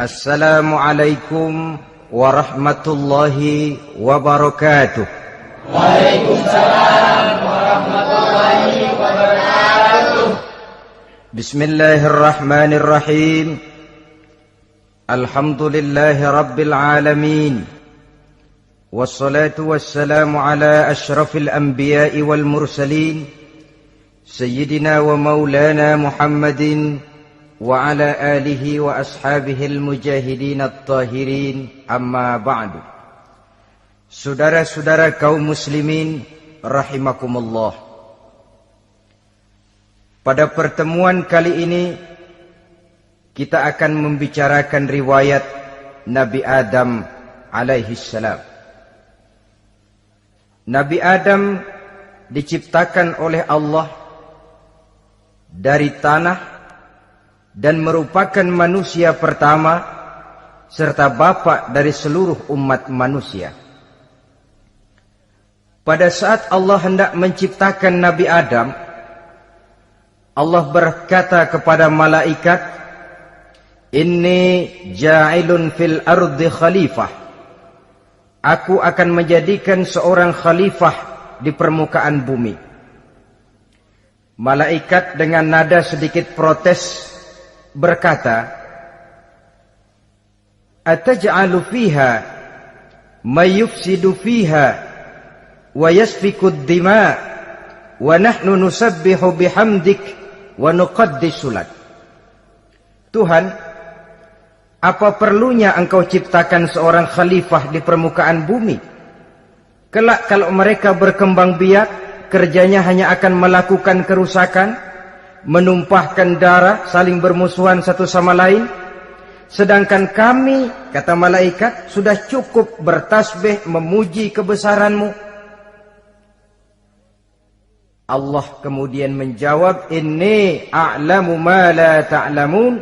Assalamualaikum warahmatullahi wabarakatuh. Waalaikumsalam warahmatullahi wabarakatuh. Bismillahirrahmanirrahim. Alhamdulillahi rabbil alamin. Wassalatu wassalamu ala ashrafil anbiya'i wal mursalin, Sayyidina wa maulana Muhammadin wa ala alihi wa ashabihil mujahidin at-tahirin, amma ba'du. Saudara-saudara kaum muslimin rahimakumullah. Pada pertemuan kali ini kita akan membicarakan riwayat Nabi Adam alaihi salam. Nabi Adam diciptakan oleh Allah dari tanah dan merupakan manusia pertama serta bapa dari seluruh umat manusia. Pada saat Allah hendak menciptakan Nabi Adam, Allah berkata kepada malaikat, "Inni ja'ilun fil ardi khalifah." Aku akan menjadikan seorang khalifah di permukaan bumi. Malaikat dengan nada sedikit protes berkata, "Ataj'alu fiha may yufsidu fiha wa yasfiku ad-dima wa nahnu nusabbihu bihamdik wa nuqaddisu lak." Tuhan, apa perlunya engkau ciptakan seorang khalifah di permukaan bumi? Kelak kalau mereka berkembang biak, kerjanya hanya akan melakukan kerusakan, menumpahkan darah, saling bermusuhan satu sama lain. Sedangkan kami, kata malaikat, sudah cukup bertasbih memuji kebesaranmu. Allah kemudian menjawab, "Inni a'lamu ma la ta'lamun."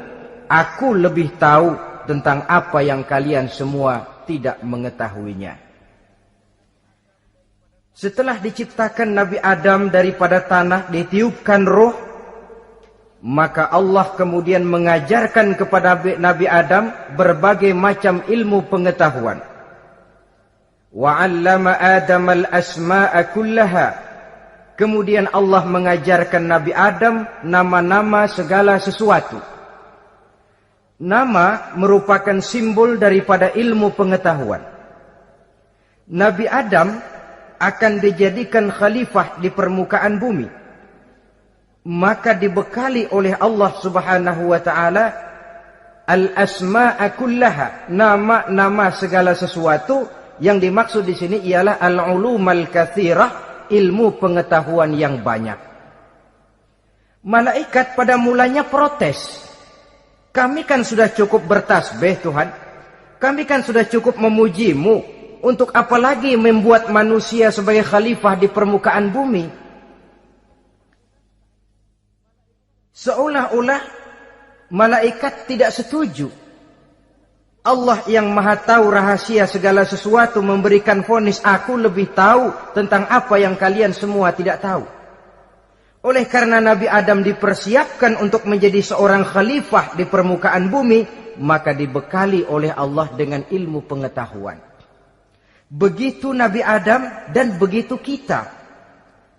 Aku lebih tahu tentang apa yang kalian semua tidak mengetahuinya. Setelah diciptakan Nabi Adam daripada tanah, ditiupkan roh, maka Allah kemudian mengajarkan kepada Nabi Adam berbagai macam ilmu pengetahuan. Wa 'allama Adam al-asma'a kullaha. Kemudian Allah mengajarkan Nabi Adam nama-nama segala sesuatu. Nama merupakan simbol daripada ilmu pengetahuan. Nabi Adam akan dijadikan khalifah di permukaan bumi. Maka dibekali oleh Allah Subhanahu wa taala al-asma'a kullaha, nama-nama segala sesuatu. Yang dimaksud di sini ialah al-ulumal katsirah, ilmu pengetahuan yang banyak. Malaikat pada mulanya protes. Kami kan sudah cukup bertasbih Tuhan. Kami kan sudah cukup memujimu. Untuk apa lagi membuat manusia sebagai khalifah di permukaan bumi? Seolah-olah malaikat tidak setuju. Allah yang maha tahu rahasia segala sesuatu memberikan vonis, aku lebih tahu tentang apa yang kalian semua tidak tahu. Oleh karena Nabi Adam dipersiapkan untuk menjadi seorang khalifah di permukaan bumi, maka dibekali oleh Allah dengan ilmu pengetahuan. Begitu Nabi Adam dan begitu kita.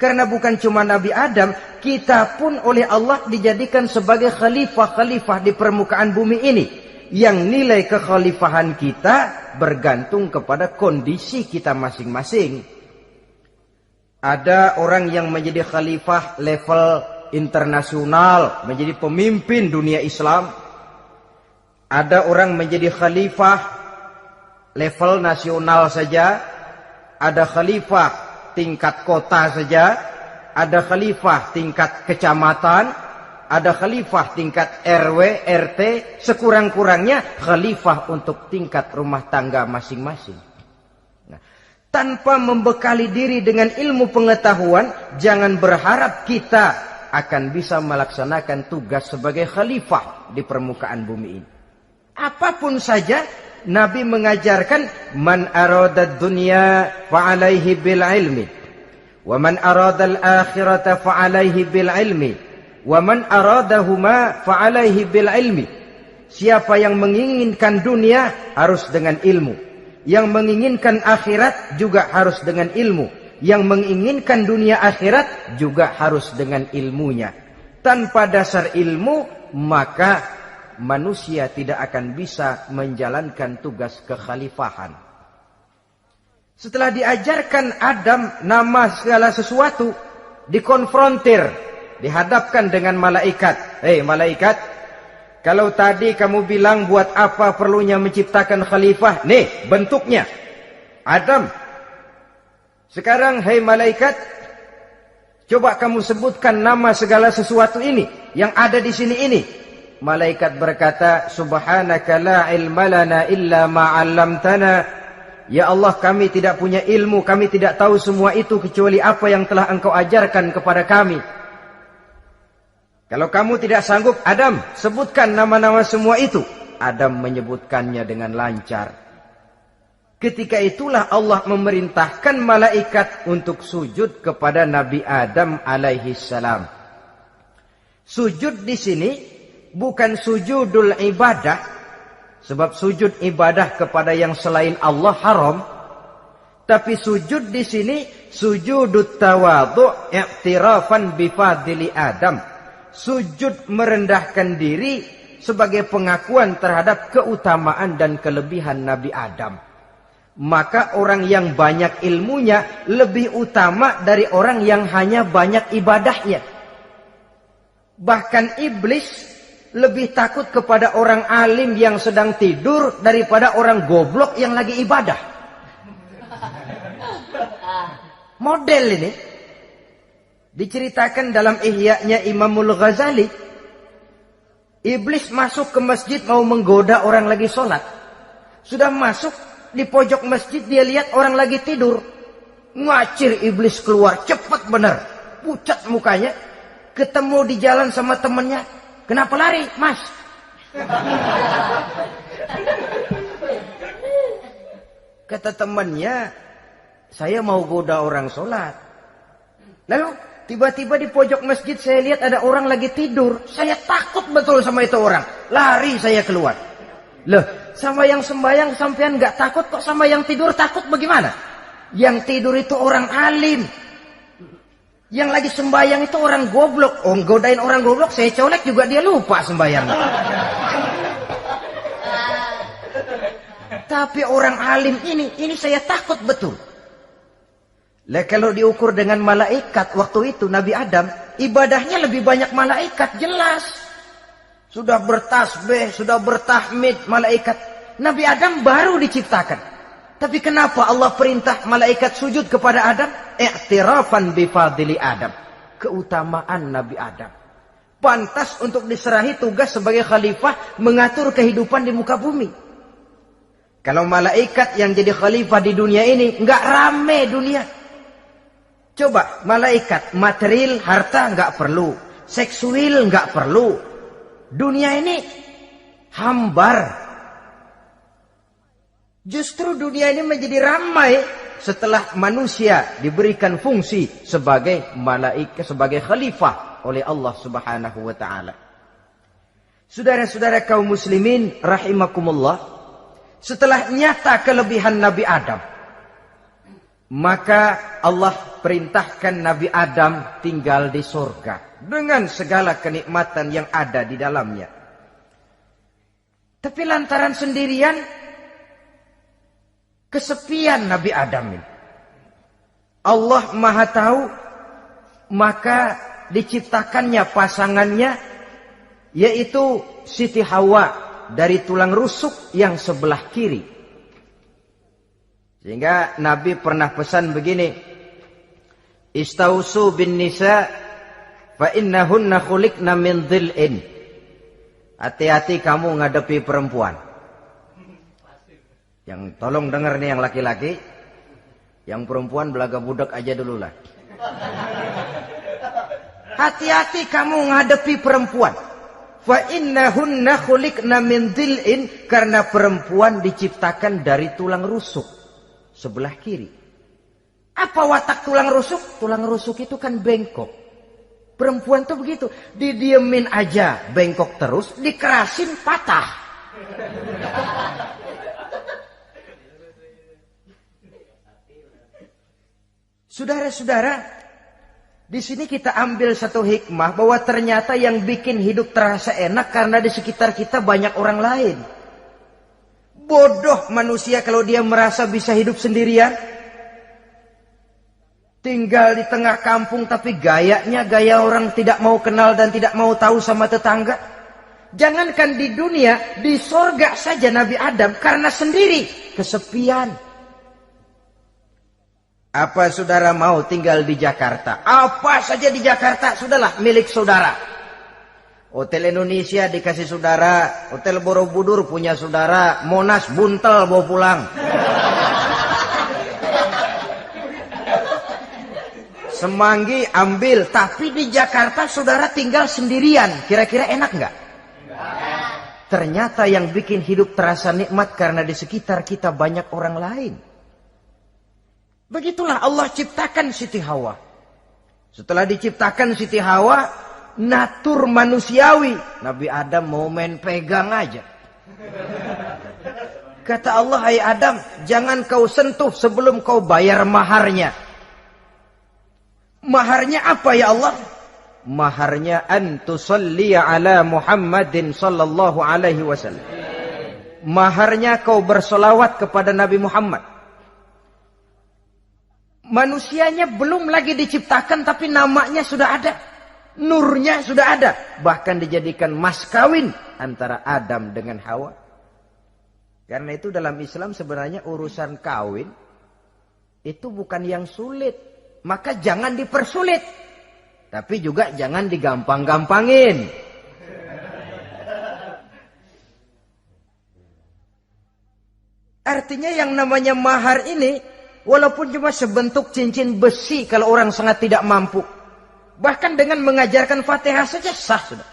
Karena bukan cuma Nabi Adam, kita pun oleh Allah dijadikan sebagai khalifah-khalifah di permukaan bumi ini. Yang nilai kekhalifahan kita bergantung kepada kondisi kita masing-masing. Ada orang yang menjadi khalifah level internasional, menjadi pemimpin dunia Islam. Ada orang menjadi khalifah level nasional saja. Ada khalifah tingkat kota saja, ada khalifah tingkat kecamatan, ada khalifah tingkat RW, RT, sekurang-kurangnya khalifah untuk tingkat rumah tangga masing-masing. Nah, tanpa membekali diri dengan ilmu pengetahuan, jangan berharap kita akan bisa melaksanakan tugas sebagai khalifah di permukaan bumi ini. Apapun saja, Nabi mengajarkan man arada dunya fa'alaihi bil ilmi wa man arada al akhirata fa'alaihi bil ilmi wa man aradahuma fa'alaihi bil ilmi. Siapa yang menginginkan dunia harus dengan ilmu. Yang menginginkan akhirat juga harus dengan ilmu. Yang menginginkan dunia akhirat juga harus dengan ilmunya. Tanpa dasar ilmu, maka manusia tidak akan bisa menjalankan tugas kekhalifahan. Setelah diajarkan Adam nama segala sesuatu, dikonfrontir, dihadapkan dengan malaikat. Hei malaikat, kalau tadi kamu bilang buat apa perlunya menciptakan khalifah? Nih bentuknya. Adam. Sekarang hei malaikat, coba kamu sebutkan nama segala sesuatu ini yang ada di sini ini. Malaikat berkata, Subhanaka la ilma lana illa ma 'allamtana. Ya Allah, kami tidak punya ilmu, kami tidak tahu semua itu kecuali apa yang telah Engkau ajarkan kepada kami. Kalau kamu tidak sanggup, Adam, sebutkan nama-nama semua itu. Adam menyebutkannya dengan lancar. Ketika itulah Allah memerintahkan malaikat untuk sujud kepada Nabi Adam alaihi salam. Sujud di sini bukan sujudul ibadah, sebab sujud ibadah kepada yang selain Allah haram. Tapi sujud di sini sujudut tawadhu' i'tirafan bifadili Adam. Sujud merendahkan diri sebagai pengakuan terhadap keutamaan dan kelebihan Nabi Adam. Maka orang yang banyak ilmunya lebih utama dari orang yang hanya banyak ibadahnya. Bahkan iblis lebih takut kepada orang alim yang sedang tidur daripada orang goblok yang lagi ibadah. Model ini diceritakan dalam Ihya-nya Imamul Ghazali. Iblis masuk ke masjid mau menggoda orang lagi sholat. Sudah masuk di pojok masjid, dia lihat orang lagi tidur. Ngacir iblis keluar, cepat benar. Pucat mukanya. Ketemu di jalan sama temannya. Kenapa lari, Mas? Kata temannya, saya mau goda orang sholat. Lalu tiba-tiba di pojok masjid saya lihat ada orang lagi tidur. Saya takut betul sama itu orang. Lari saya keluar. Loh, sama yang sembahyang sampean nggak takut, kok sama yang tidur takut bagaimana? Yang tidur itu orang alim. Yang lagi sembahyang itu orang goblok. Oh, godain orang goblok, saya colek juga dia lupa sembahyang. Tapi orang alim ini saya takut betul. Lah kalau diukur dengan malaikat waktu itu Nabi Adam, ibadahnya lebih banyak malaikat, jelas. Sudah bertasbih, sudah bertahmid malaikat. Nabi Adam baru diciptakan. Tapi kenapa Allah perintah malaikat sujud kepada Adam? I'tirafan bifadili Adam. Keutamaan Nabi Adam. Pantas untuk diserahi tugas sebagai khalifah mengatur kehidupan di muka bumi. Kalau malaikat yang jadi khalifah di dunia ini, nggak rame dunia. Coba malaikat, material, harta nggak perlu, seksual nggak perlu. Dunia ini hambar. Justru dunia ini menjadi ramai setelah manusia diberikan fungsi sebagai malaikat, sebagai khalifah oleh Allah Subhanahu wa taala. Saudara-saudara kaum muslimin rahimakumullah, setelah nyata kelebihan Nabi Adam, maka Allah perintahkan Nabi Adam tinggal di surga dengan segala kenikmatan yang ada di dalamnya. Tapi lantaran sendirian, kesepian Nabi Adam ini. Allah Maha Tahu, maka diciptakannya pasangannya, yaitu Siti Hawa dari tulang rusuk yang sebelah kiri. Sehingga Nabi pernah pesan begini, Istausu bin nisa fa innahunna khuliqna min dhil'in. Hati-hati kamu ngadepi perempuan. Yang tolong dengar nih yang laki-laki, yang perempuan belaga budak aja dulu lah. Hati-hati kamu ngadepi perempuan. Fa innahunna khuliqna min dhil'in, karena perempuan diciptakan dari tulang rusuk sebelah kiri. Apa watak tulang rusuk? Tulang rusuk itu kan bengkok. Perempuan tuh begitu, didiemin aja bengkok terus, dikerasin patah. Saudara-saudara, di sini kita ambil satu hikmah bahwa ternyata yang bikin hidup terasa enak karena di sekitar kita banyak orang lain. Bodoh manusia kalau dia merasa bisa hidup sendirian. Tinggal di tengah kampung tapi gayanya gaya orang tidak mau kenal dan tidak mau tahu sama tetangga. Jangankan di dunia, di sorga saja Nabi Adam karena sendiri, kesepian. Apa saudara mau tinggal di Jakarta? Apa saja di Jakarta, sudahlah milik saudara. Hotel Indonesia dikasih saudara, Hotel Borobudur punya saudara, Monas buntel bawa pulang. Semanggi ambil, tapi di Jakarta saudara tinggal sendirian. Kira-kira enak nggak? Ternyata yang bikin hidup terasa nikmat karena di sekitar kita banyak orang lain. Begitulah Allah ciptakan Siti Hawa. Setelah diciptakan Siti Hawa, natur manusiawi. Nabi Adam mau main pegang aja. Kata Allah, hai Adam, jangan kau sentuh sebelum kau bayar maharnya. Maharnya apa ya Allah? Maharnya an tusalli ala Muhammadin sallallahu alaihi wasallam. Maharnya kau bersolawat kepada Nabi Muhammad. Manusianya belum lagi diciptakan tapi namanya sudah ada. Nurnya sudah ada. Bahkan dijadikan mas kawin antara Adam dengan Hawa. Karena itu dalam Islam sebenarnya urusan kawin itu bukan yang sulit. Maka jangan dipersulit. Tapi juga jangan digampang-gampangin. Artinya yang namanya mahar ini, walaupun cuma sebentuk cincin besi kalau orang sangat tidak mampu. Bahkan dengan mengajarkan Fatihah saja sah sudah.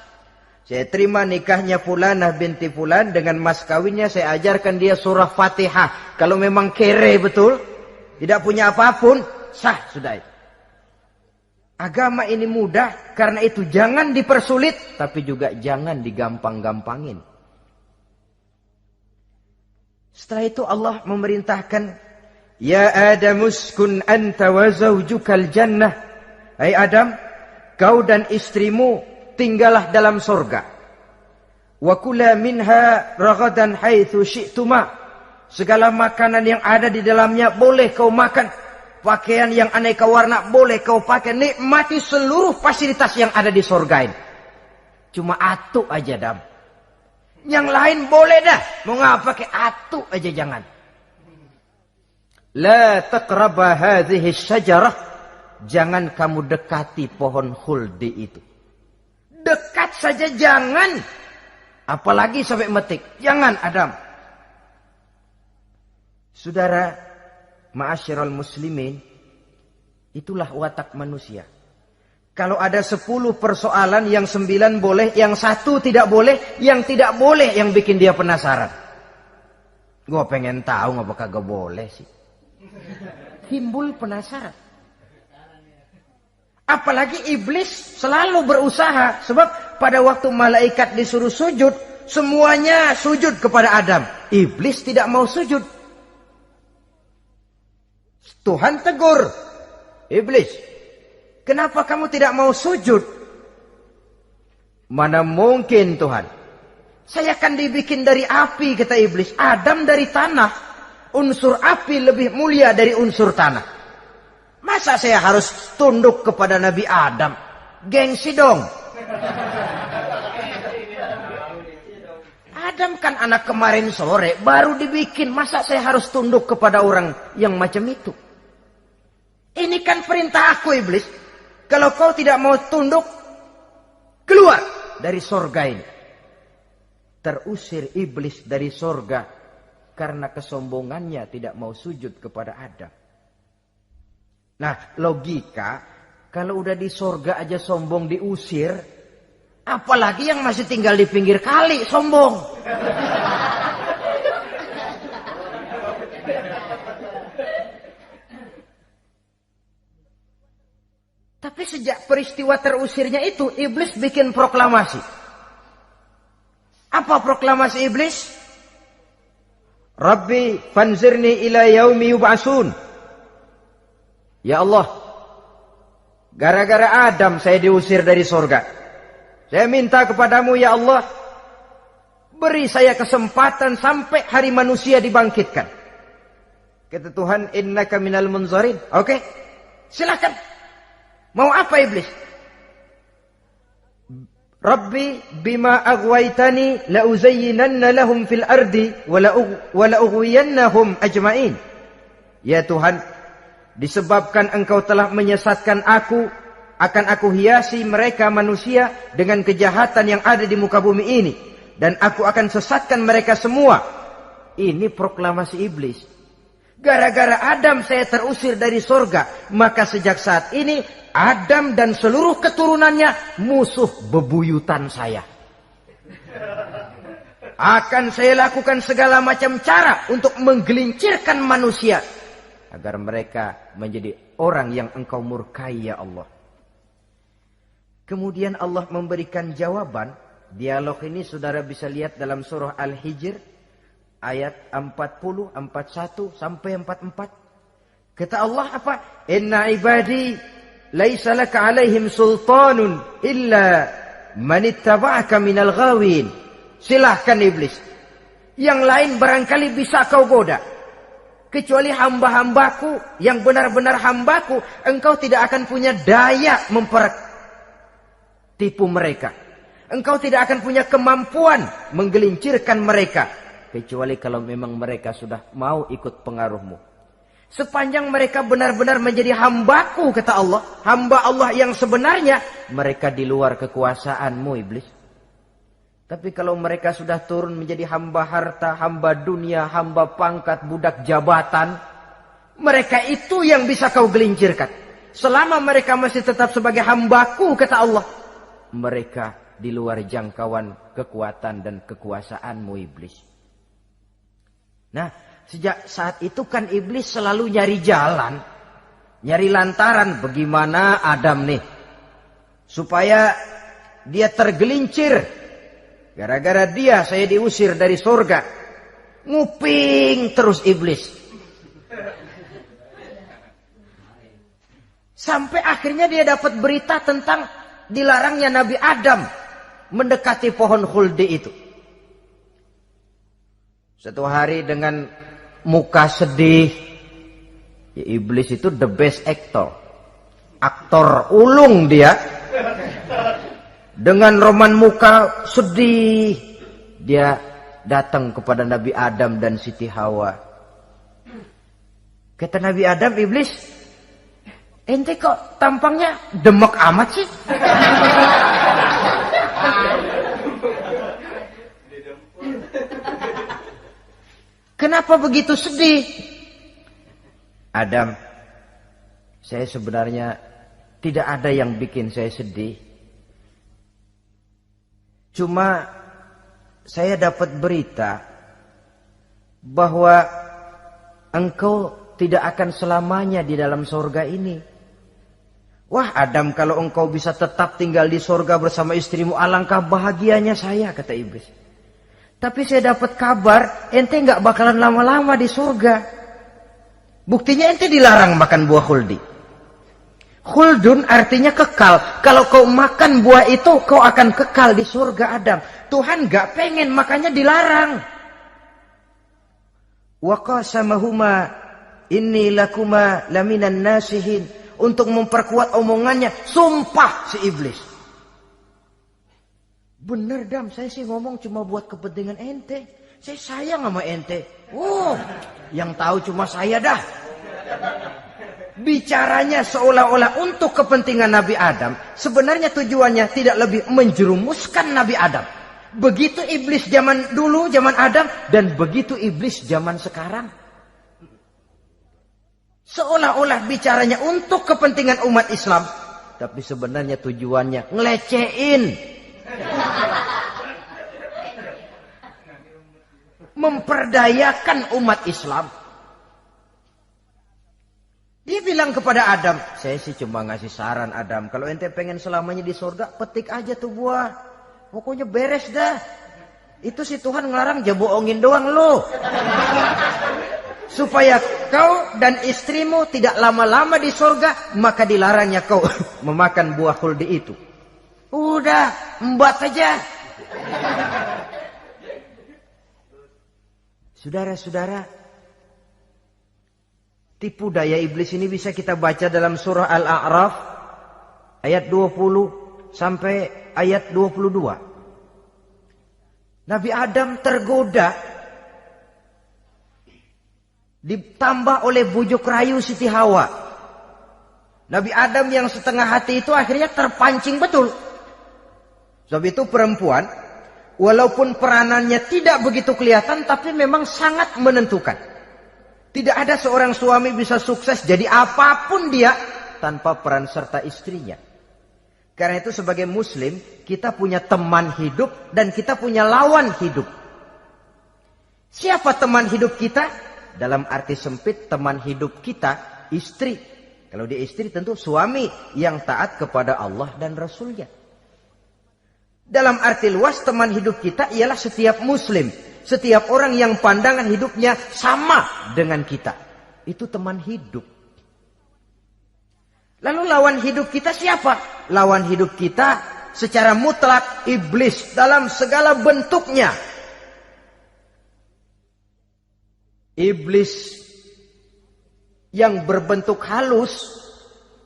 Saya terima nikahnya Fulanah binti Fulan, dengan mas kawinnya saya ajarkan dia surah Fatihah. Kalau memang kere betul, tidak punya apapun, sah sudah itu. Agama ini mudah, karena itu jangan dipersulit, tapi juga jangan digampang-gampangin. Setelah itu Allah memerintahkan, ya Adam uskun anta wa zawjukal jannah. Hai Adam, kau dan istrimu tinggallah dalam sorga. Wa kula minha ragadan haitsu syi'tuma. Segala makanan yang ada di dalamnya boleh kau makan. Pakaian yang aneka warna boleh kau pakai. Nikmati seluruh fasilitas yang ada di sorga ini. Cuma atu aja Adam. Yang lain boleh dah. Mau ngapa pakai atu aja jangan. La taqraba hadhihi syajarah. Jangan kamu dekati pohon khuldi itu. Dekat saja jangan. Apalagi sampai metik. Jangan Adam. Saudara, ma'asyiral muslimin, itulah watak manusia. Kalau ada 10 persoalan, yang 9 boleh, yang 1 tidak boleh, yang tidak boleh yang bikin dia penasaran. Gue pengen tahu ngapa kagak boleh sih. Timbul penasaran. Apalagi iblis selalu berusaha. Sebab pada waktu malaikat disuruh sujud, semuanya sujud kepada Adam. Iblis tidak mau sujud. Tuhan tegur, iblis, kenapa kamu tidak mau sujud? Mana mungkin Tuhan. Saya akan dibikin dari api, kata iblis. Adam dari tanah. Unsur api lebih mulia dari unsur tanah. Masa saya harus tunduk kepada Nabi Adam? Gengsi dong. Adam kan anak kemarin sore, baru dibikin. Masa saya harus tunduk kepada orang yang macam itu? Ini kan perintah aku iblis. Kalau kau tidak mau tunduk, keluar dari sorga ini. Terusir iblis dari sorga karena kesombongannya tidak mau sujud kepada Adam. Nah, logika, kalau udah di sorga aja sombong diusir, apalagi yang masih tinggal di pinggir kali sombong. Tapi sejak peristiwa terusirnya itu, iblis bikin proklamasi. Apa Apa proklamasi iblis? Rabbi fanzirni ila yaumi yub'asun. Ya Allah, gara-gara Adam saya diusir dari surga. Saya minta kepadamu ya Allah, beri saya kesempatan sampai hari manusia dibangkitkan. Kata Tuhan, innaka minal munzarin. Oke, silakan. Mau apa iblis? Rabbi bima aghwaytani la uzayyinanna lahum fil ardi wa la ughwiyannahum ajma'in. Ya Tuhan, disebabkan engkau telah menyesatkan aku, akan aku hiasi mereka manusia dengan kejahatan yang ada di muka bumi ini, dan aku akan sesatkan mereka semua. Ini proklamasi iblis. Gara-gara Adam saya terusir dari surga, maka sejak saat ini Adam dan seluruh keturunannya musuh bebuyutan saya. Akan saya lakukan segala macam cara untuk menggelincirkan manusia agar mereka menjadi orang yang engkau murkai ya Allah. Kemudian Allah memberikan jawaban. Dialog ini saudara bisa lihat dalam surah Al-Hijr ayat 40, 41 sampai 44. Kata Allah apa? Inna ibadi laisa laka alaihim sultanun illa man ittaba'aka minal ghawin. Silahkan iblis. Yang lain barangkali bisa kau goda. Kecuali hamba-hambaku yang benar-benar hambaku, engkau tidak akan punya daya mempertipu mereka. Engkau tidak akan punya kemampuan menggelincirkan mereka. Kecuali kalau memang mereka sudah mau ikut pengaruhmu. Sepanjang mereka benar-benar menjadi hambaku, kata Allah, hamba Allah yang sebenarnya, mereka di luar kekuasaanmu iblis. Tapi kalau mereka sudah turun menjadi hamba harta, hamba dunia, hamba pangkat, budak jabatan, mereka itu yang bisa kau gelincirkan. Selama mereka masih tetap sebagai hambaku, kata Allah, mereka di luar jangkauan kekuatan dan kekuasaanmu iblis. Nah, sejak saat itu kan iblis selalu nyari jalan, nyari lantaran bagaimana Adam nih supaya dia tergelincir. Gara-gara dia saya diusir dari surga. Nguping terus iblis. Sampai akhirnya dia dapat berita tentang dilarangnya Nabi Adam mendekati pohon khuldi itu. Satu hari dengan muka sedih, ya iblis itu the best actor. Aktor ulung dia. Dengan roman muka sedih, dia datang kepada Nabi Adam dan Siti Hawa. Kata Nabi Adam, iblis, ente kok tampangnya demek amat sih? Kenapa begitu sedih? Adam, saya sebenarnya tidak ada yang bikin saya sedih. Cuma saya dapat berita bahwa engkau tidak akan selamanya di dalam surga ini. Wah Adam, kalau engkau bisa tetap tinggal di surga bersama istrimu, alangkah bahagianya saya, kata iblis. Tapi saya dapat kabar, ente nggak bakalan lama-lama di surga. Buktinya ente dilarang makan buah khuldi. Khuldun artinya kekal. Kalau kau makan buah itu, kau akan kekal di surga Adam. Tuhan nggak pengen, makanya dilarang. Wa qasamahuma inni lakuma laminan nasihin. Untuk memperkuat omongannya, sumpah si iblis. Bener Dam, saya sih ngomong cuma buat kepentingan ente. Saya sayang sama ente. Yang tahu cuma saya dah. Bicaranya seolah-olah untuk kepentingan Nabi Adam. Sebenarnya tujuannya tidak lebih menjerumuskan Nabi Adam. Begitu iblis zaman dulu, zaman Adam. Dan begitu iblis zaman sekarang. Seolah-olah bicaranya untuk kepentingan umat Islam. Tapi sebenarnya tujuannya ngelecehin. Memperdayakan umat Islam. Dia bilang kepada Adam, saya sih cuma ngasih saran Adam, kalau ente pengen selamanya di surga, petik aja tuh buah. Pokoknya beres dah. Itu si Tuhan ngelarang bohongin doang lo. Supaya kau dan istrimu tidak lama-lama di sorga, maka dilarangnya kau memakan buah khuldi itu. Udah, embat aja. Saudara-saudara, tipu daya iblis ini bisa kita baca dalam surah Al-A'raf ayat 20 sampai ayat 22. Nabi Adam tergoda, ditambah oleh bujuk rayu Siti Hawa. Nabi Adam yang setengah hati itu akhirnya terpancing betul. Sebab itu perempuan, walaupun peranannya tidak begitu kelihatan, tapi memang sangat menentukan. Tidak ada seorang suami bisa sukses jadi apapun dia tanpa peran serta istrinya. Karena itu sebagai muslim, kita punya teman hidup dan kita punya lawan hidup. Siapa teman hidup kita? Dalam arti sempit, teman hidup kita istri. Kalau dia istri tentu suami yang taat kepada Allah dan Rasulnya. Dalam arti luas, teman hidup kita ialah setiap muslim. Setiap orang yang pandangan hidupnya sama dengan kita. Itu teman hidup. Lalu lawan hidup kita siapa? Lawan hidup kita secara mutlak iblis dalam segala bentuknya. Iblis yang berbentuk halus,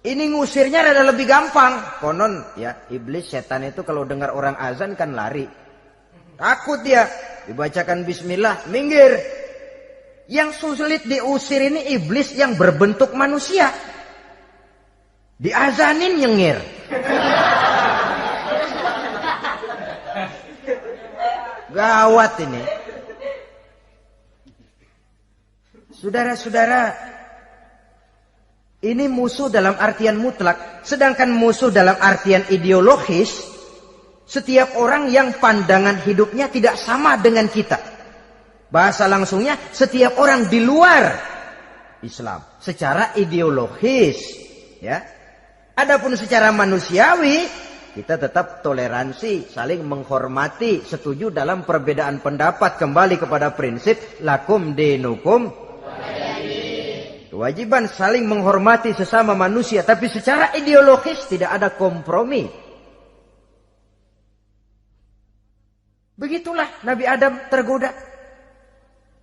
ini ngusirnya rada lebih gampang. Konon ya, iblis setan itu kalau dengar orang azan kan lari. Takut dia, dibacakan bismillah, minggir. Yang sulit diusir ini iblis yang berbentuk manusia. Diazanin nyengir. Gawat ini. Saudara-saudara, ini musuh dalam artian mutlak. Sedangkan musuh dalam artian ideologis, setiap orang yang pandangan hidupnya tidak sama dengan kita. Bahasa langsungnya, setiap orang di luar Islam secara ideologis, ya. Adapun secara manusiawi, kita tetap toleransi, saling menghormati, setuju dalam perbedaan pendapat, kembali kepada prinsip lakum dinukum. Kewajiban saling menghormati sesama manusia, tapi secara ideologis tidak ada kompromi. Begitulah Nabi Adam tergoda.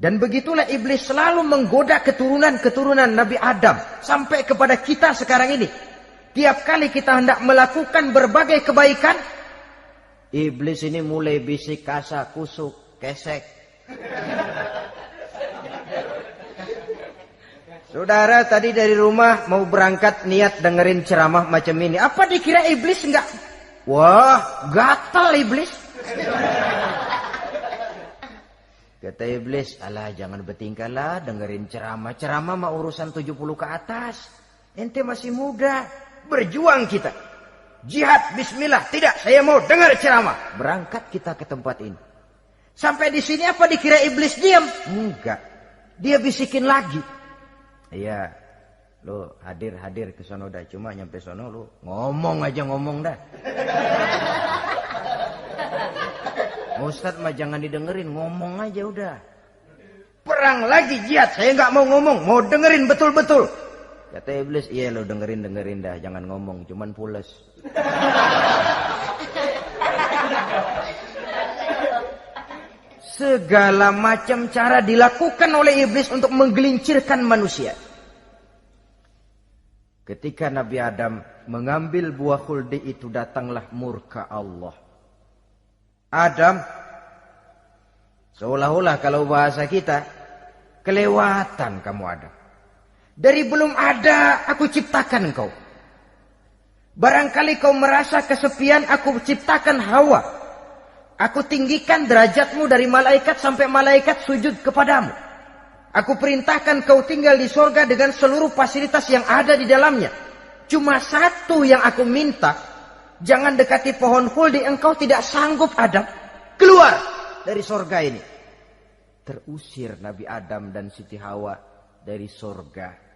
Dan begitulah iblis selalu menggoda keturunan-keturunan Nabi Adam sampai kepada kita sekarang ini. Tiap kali kita hendak melakukan berbagai kebaikan, iblis ini mulai bisik, kasar, kusuk, kesek. Saudara tadi dari rumah mau berangkat niat dengerin ceramah macam ini. Apa dikira iblis enggak? Wah, gatal iblis. Kata iblis, alah jangan bertingkah lah dengerin ceramah. Ceramah mah urusan 70 ke atas. Ente masih muda. Berjuang kita. Jihad, bismillah. Tidak, saya mau dengar ceramah. Berangkat kita ke tempat ini. Sampai di sini apa dikira iblis diam? Enggak. Dia bisikin lagi. Iya. Lu hadir ke sono dah. Cuma nyampe sono lu ngomong aja ngomong dah. Ustadz mah jangan didengerin. Ngomong aja udah. Perang lagi jihad. Saya nggak mau ngomong. Mau dengerin betul-betul. Kata iblis, iya lo dengerin dah, jangan ngomong, cuman pules. Segala macam cara dilakukan oleh iblis untuk menggelincirkan manusia. Ketika Nabi Adam mengambil buah khuldi itu, datanglah murka Allah. Adam, seolah-olah kalau bahasa kita, kelewatan kamu Adam. Dari belum ada aku ciptakan engkau. Barangkali kau merasa kesepian, aku ciptakan Hawa. Aku tinggikan derajatmu dari malaikat sampai malaikat sujud kepadamu. Aku perintahkan kau tinggal di sorga dengan seluruh fasilitas yang ada di dalamnya. Cuma satu yang aku minta, jangan dekati pohon khuldi, engkau tidak sanggup Adam. Keluar dari sorga ini. Terusir Nabi Adam dan Siti Hawa dari sorga.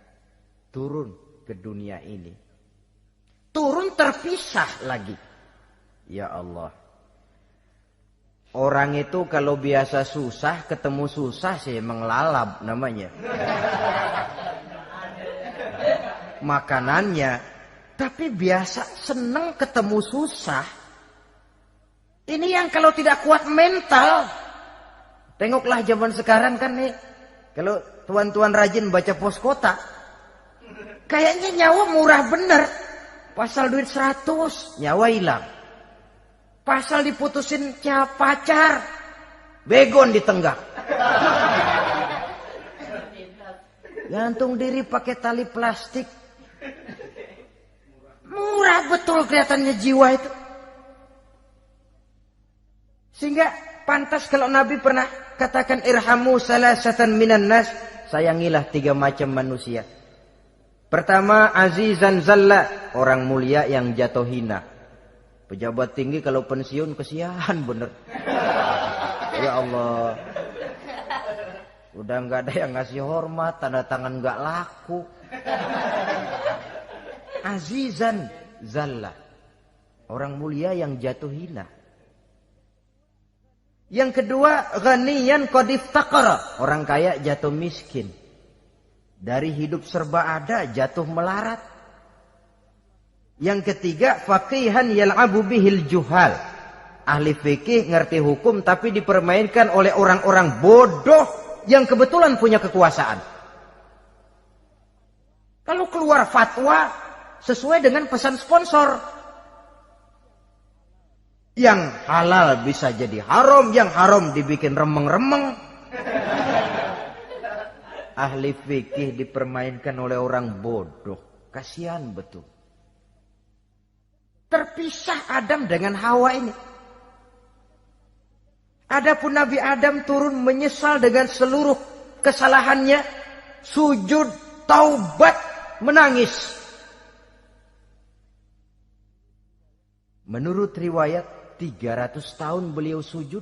Turun ke dunia ini. Turun terpisah lagi. Ya Allah. Orang itu kalau biasa susah, ketemu susah sih menglalap namanya. Makanannya. Tapi biasa seneng ketemu susah. Ini yang kalau tidak kuat mental. Tengoklah zaman sekarang kan nih. Kalau tuan-tuan rajin baca pos kota. Kayaknya nyawa murah bener. Pasal duit 100, nyawa hilang. Pasal diputusin pacar, begon ditenggak. Gantung diri pakai tali plastik. Murah betul kelihatannya jiwa itu. Sehingga pantas kalau Nabi pernah katakan irhamu salasatan minan nas, sayangilah 3 macam manusia. Pertama, azizan zalla, orang mulia yang jatuh hina. Pejabat tinggi kalau pensiun kesian bener. Ya Allah. Udah nggak ada yang ngasih hormat, tanda tangan nggak laku. Azizan zalla. Orang mulia yang jatuh hina. Yang kedua, ghaniyan qad iftaqara. Orang kaya jatuh miskin. Dari hidup serba ada jatuh melarat. Yang ketiga, faqihan yal'abu bihil juhal. Ahli fikih ngerti hukum tapi dipermainkan oleh orang-orang bodoh yang kebetulan punya kekuasaan. Kalau keluar fatwa sesuai dengan pesan sponsor. Yang halal bisa jadi haram, yang haram dibikin remeng-remeng. Ahli fikih dipermainkan oleh orang bodoh. Kasihan betul. Terpisah Adam dengan Hawa ini. Adapun Nabi Adam turun menyesal dengan seluruh kesalahannya. Sujud, taubat, menangis. Menurut riwayat 300 tahun beliau sujud.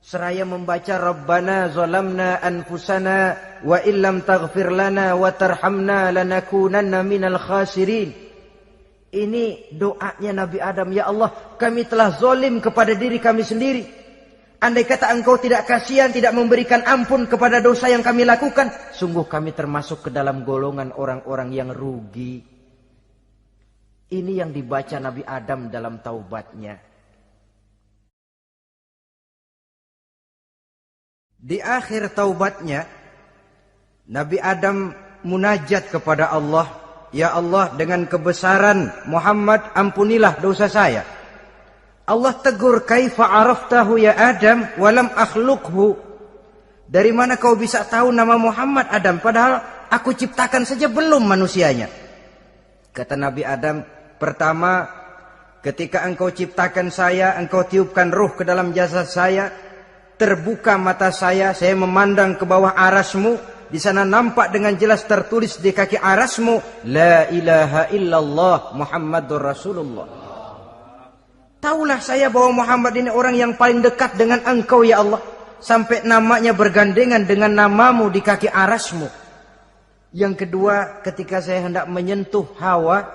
Seraya membaca Rabbana zalamna anfusana wa illam taghfir lana wa tarhamna lanakunanna minal khasirin. Ini doanya Nabi Adam. Ya Allah, kami telah zalim kepada diri kami sendiri. Andai kata engkau tidak kasihan, tidak memberikan ampun kepada dosa yang kami lakukan, sungguh kami termasuk ke dalam golongan orang-orang yang rugi. Ini yang dibaca Nabi Adam dalam taubatnya. Di akhir taubatnya, Nabi Adam munajat kepada Allah. Ya Allah, dengan kebesaran Muhammad ampunilah dosa saya. Allah tegur, kaifa araftahu ya Adam walam akhluqhu. Dari mana kau bisa tahu nama Muhammad Adam padahal aku ciptakan saja belum manusianya. Kata Nabi Adam, pertama, ketika engkau ciptakan saya, engkau tiupkan ruh ke dalam jasad saya, terbuka mata saya memandang ke bawah arasmu. Di sana nampak dengan jelas tertulis di kaki arasmu, La ilaha illallah Muhammadur Rasulullah. Taulah saya bahwa Muhammad ini orang yang paling dekat dengan engkau ya Allah. Sampai namanya bergandengan dengan namamu di kaki arasmu. Yang kedua, ketika saya hendak menyentuh Hawa,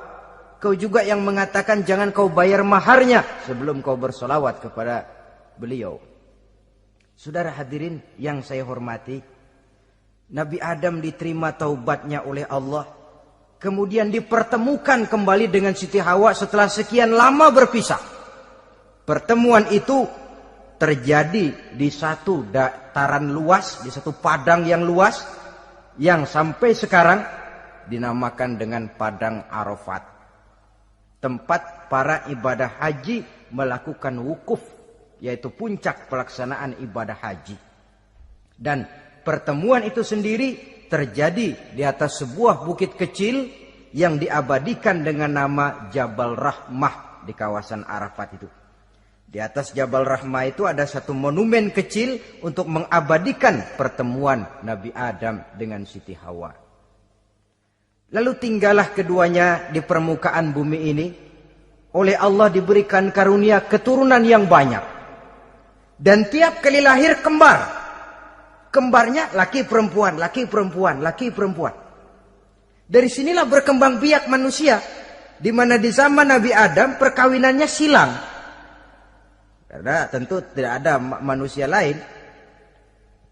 kau juga yang mengatakan jangan kau bayar maharnya sebelum kau bersolawat kepada beliau. Saudara hadirin yang saya hormati, Nabi Adam diterima taubatnya oleh Allah. Kemudian dipertemukan kembali dengan Siti Hawa setelah sekian lama berpisah. Pertemuan itu terjadi di satu dataran luas, di satu padang yang luas, yang sampai sekarang dinamakan dengan Padang Arafat. Tempat para ibadah haji melakukan wukuf, yaitu puncak pelaksanaan ibadah haji. Dan pertemuan itu sendiri terjadi di atas sebuah bukit kecil yang diabadikan dengan nama Jabal Rahmah di kawasan Arafat itu. Di atas Jabal Rahmah itu ada satu monumen kecil untuk mengabadikan pertemuan Nabi Adam dengan Siti Hawa. Lalu tinggallah keduanya di permukaan bumi ini. Oleh Allah diberikan karunia keturunan yang banyak. Dan tiap kali lahir kembar. Kembarnya laki perempuan, laki perempuan, laki perempuan. Dari sinilah berkembang biak manusia. Di mana di zaman Nabi Adam perkawinannya silang. Karena tentu tidak ada manusia lain.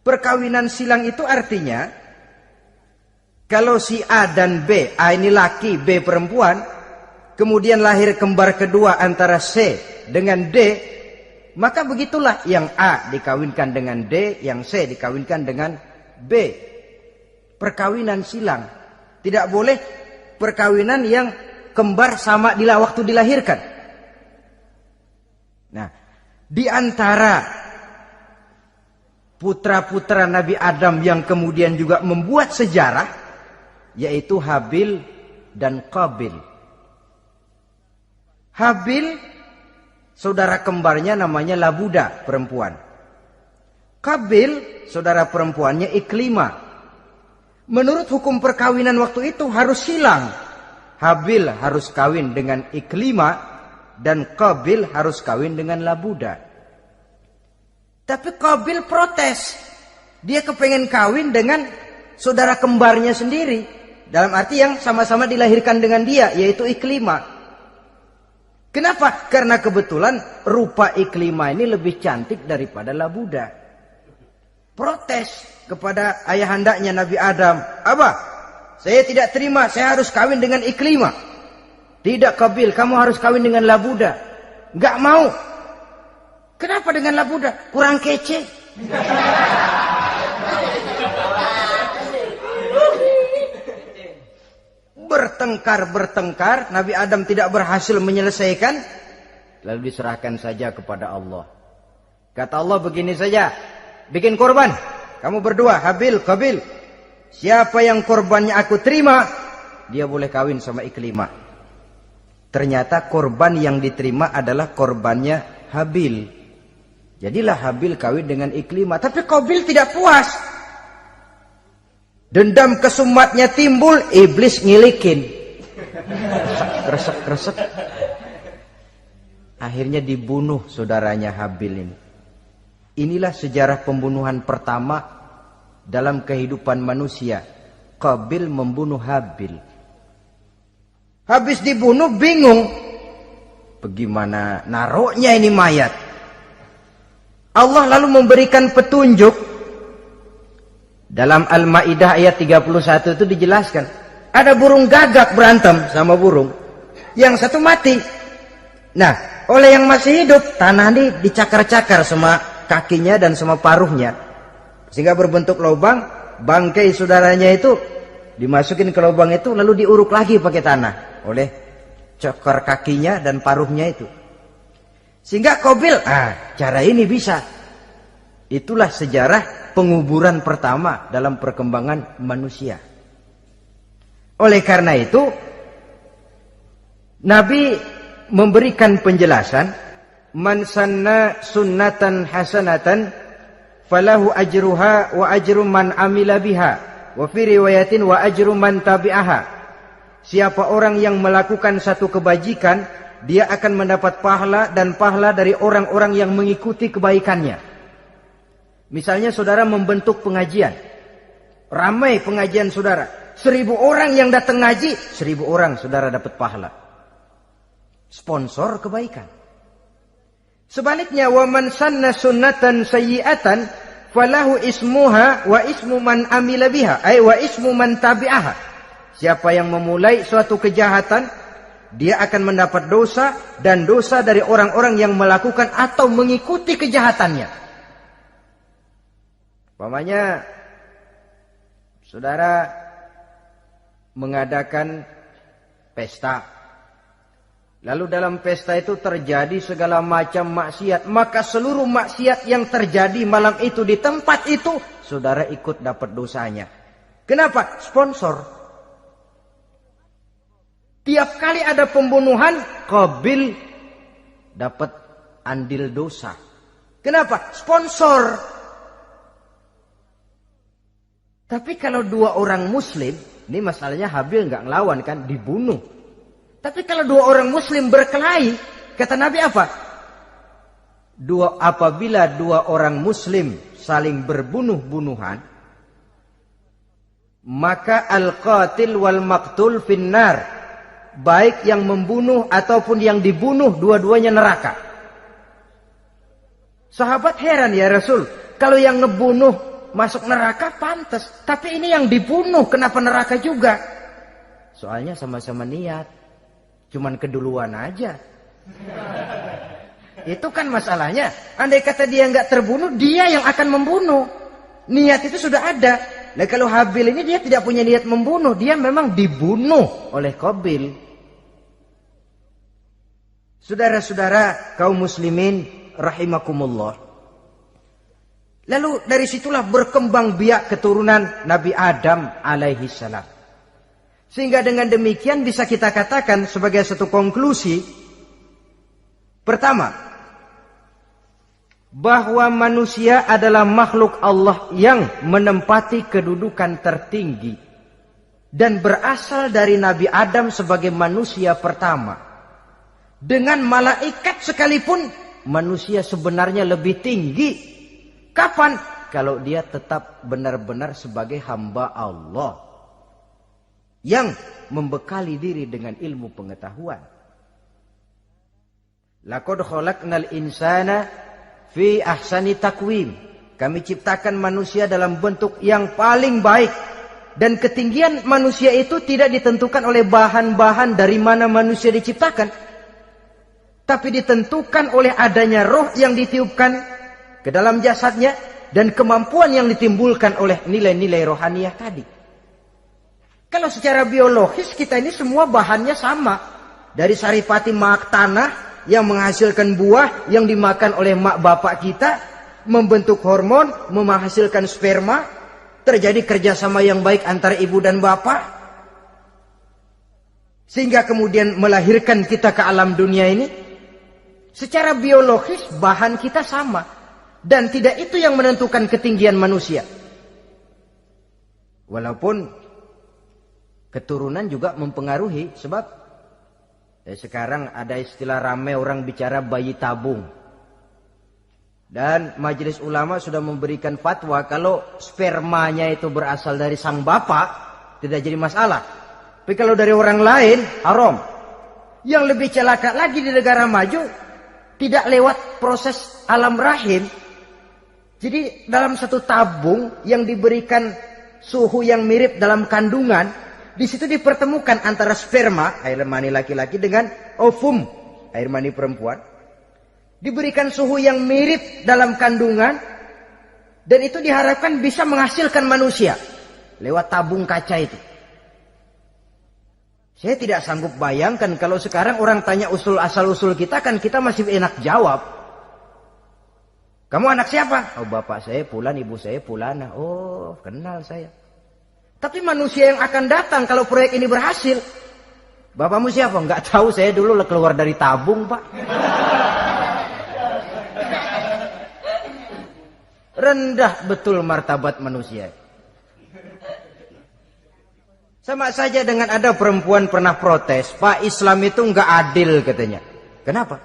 Perkawinan silang itu artinya, kalau si A dan B, A ini laki, B perempuan, kemudian lahir kembar kedua antara C dengan D, maka begitulah yang A dikawinkan dengan D, yang C dikawinkan dengan B. Perkawinan silang. Tidak boleh perkawinan yang kembar sama waktu dilahirkan. Nah, di antara putra-putra Nabi Adam yang kemudian juga membuat sejarah, yaitu Habil dan Qabil. Habil, saudara kembarnya namanya Labuda, perempuan. Qabil, saudara perempuannya Iklimah. Menurut hukum perkawinan waktu itu harus silang. Habil harus kawin dengan Iklimah dan Qabil harus kawin dengan Labuda. Tapi Qabil protes. Dia kepengen kawin dengan saudara kembarnya sendiri. Dalam arti yang sama-sama dilahirkan dengan dia, yaitu Iklimah. Kenapa? Karena kebetulan rupa Iklimah ini lebih cantik daripada Labuda. Protes kepada ayahandanya Nabi Adam. Abah, saya tidak terima, saya harus kawin dengan Iklimah. Tidak Qabil, kamu harus kawin dengan Labuda. Gak mau. Kenapa dengan Labuda? Kurang kece. Bertengkar, Nabi Adam tidak berhasil menyelesaikan. Lalu diserahkan saja kepada Allah. Kata Allah begini saja, bikin korban. Kamu berdua, Habil, Qabil. Siapa yang korbannya aku terima, dia boleh kawin sama Iklimah. Ternyata korban yang diterima adalah korbannya Habil. Jadilah Habil kawin dengan Iklimah. Tapi Qabil tidak puas. Dendam kesumatnya timbul, iblis ngilikin. Kresek. Akhirnya dibunuh saudaranya Habil ini. Inilah sejarah pembunuhan pertama dalam kehidupan manusia. Qabil membunuh Habil. Habis dibunuh bingung. Bagaimana naroknya ini mayat? Allah lalu memberikan petunjuk. Dalam Al-Maidah ayat 31 itu dijelaskan. Ada burung gagak berantem sama burung. Yang satu mati. Nah, oleh yang masih hidup, tanah ini dicakar-cakar sama kakinya dan sama paruhnya. Sehingga berbentuk lubang. Bangkai saudaranya itu dimasukin ke lubang itu, lalu diuruk lagi pakai tanah. Oleh cakar kakinya dan paruhnya itu. Sehingga Qabil, cara ini bisa. Itulah sejarah penguburan pertama dalam perkembangan manusia. Oleh karena itu, Nabi memberikan penjelasan, man sanna sunnatan hasanatan falahu ajruha wa ajru man amila biha wa fi riwayatin wa ajru man tabi'aha. Siapa orang yang melakukan satu kebajikan, dia akan mendapat pahala dan pahala dari orang-orang yang mengikuti kebaikannya. Misalnya saudara membentuk pengajian. Ramai pengajian saudara. 1000 orang yang datang ngaji, 1000 orang saudara dapat pahala. Sponsor kebaikan. Sebaliknya, wa man sanna sunnatan sayyi'atan falahu ismuha wa ismu man amila biha, ay wa ismu man tabi'aha. Siapa yang memulai suatu kejahatan, dia akan mendapat dosa dan dosa dari orang-orang yang melakukan atau mengikuti kejahatannya. Umpamanya saudara mengadakan pesta. Lalu dalam pesta itu terjadi segala macam maksiat. Maka seluruh maksiat yang terjadi malam itu di tempat itu, saudara ikut dapat dosanya. Kenapa? Sponsor. Tiap kali ada pembunuhan, Qabil dapat andil dosa. Kenapa? Sponsor. Tapi kalau 2 orang muslim, ini masalahnya Habil nggak ngelawan kan, dibunuh. Tapi kalau 2 orang muslim berkelahi, kata Nabi apa? Apabila 2 orang muslim saling berbunuh-bunuhan, maka al-qatil wal maqtul finnar. Baik yang membunuh ataupun yang dibunuh, dua-duanya neraka. Sahabat heran, ya Rasul, kalau yang ngebunuh masuk neraka pantas, tapi ini yang dibunuh kenapa neraka juga? Soalnya sama-sama niat, cuman keduluan aja. Itu kan masalahnya. Andai kata dia nggak terbunuh, dia yang akan membunuh. Niat itu sudah ada. Nah kalau Habil ini dia tidak punya niat membunuh, dia memang dibunuh oleh Qabil. Saudara-saudara kaum muslimin rahimakumullah. Lalu dari situlah berkembang biak keturunan Nabi Adam alaihi salam. Sehingga dengan demikian bisa kita katakan sebagai satu konklusi. Pertama, bahwa manusia adalah makhluk Allah yang menempati kedudukan tertinggi dan berasal dari Nabi Adam sebagai manusia pertama. Dengan malaikat sekalipun manusia sebenarnya lebih tinggi. Kapan? Kalau dia tetap benar-benar sebagai hamba Allah yang membekali diri dengan ilmu pengetahuan. Laqad khalaqnal insana fi ahsani takwim. Kami ciptakan manusia dalam bentuk yang paling baik. Dan ketinggian manusia itu tidak ditentukan oleh bahan-bahan dari mana manusia diciptakan. Tapi ditentukan oleh adanya roh yang ditiupkan ke dalam jasadnya. Dan kemampuan yang ditimbulkan oleh nilai-nilai rohaniah tadi. Kalau secara biologis kita ini semua bahannya sama. Dari saripati mak tanah yang menghasilkan buah yang dimakan oleh mak bapak kita, membentuk hormon, menghasilkan sperma, terjadi kerjasama yang baik antara ibu dan bapak, sehingga kemudian melahirkan kita ke alam dunia ini. Secara biologis bahan kita sama, dan tidak itu yang menentukan ketinggian manusia. Walaupun keturunan juga mempengaruhi, sebab sekarang ada istilah ramai orang bicara bayi tabung. Dan majelis ulama sudah memberikan fatwa kalau spermanya itu berasal dari sang bapak, tidak jadi masalah. Tapi kalau dari orang lain, haram. Yang lebih celaka lagi di negara maju, tidak lewat proses alam rahim. Jadi dalam satu tabung yang diberikan suhu yang mirip dalam kandungan, di situ dipertemukan antara sperma, air mani laki-laki, dengan ovum, air mani perempuan. Diberikan suhu yang mirip dalam kandungan, dan itu diharapkan bisa menghasilkan manusia lewat tabung kaca itu. Saya tidak sanggup bayangkan kalau sekarang orang tanya usul asal-usul kita, kan kita masih enak jawab. Kamu anak siapa? Oh, bapak saya Fulan, ibu saya Fulana. Oh, kenal saya. Tapi manusia yang akan datang kalau proyek ini berhasil, bapakmu siapa? Enggak tahu, saya dulu keluar dari tabung, Pak. Rendah betul martabat manusia. Sama saja dengan ada perempuan pernah protes, Pak, Islam itu enggak adil katanya. Kenapa?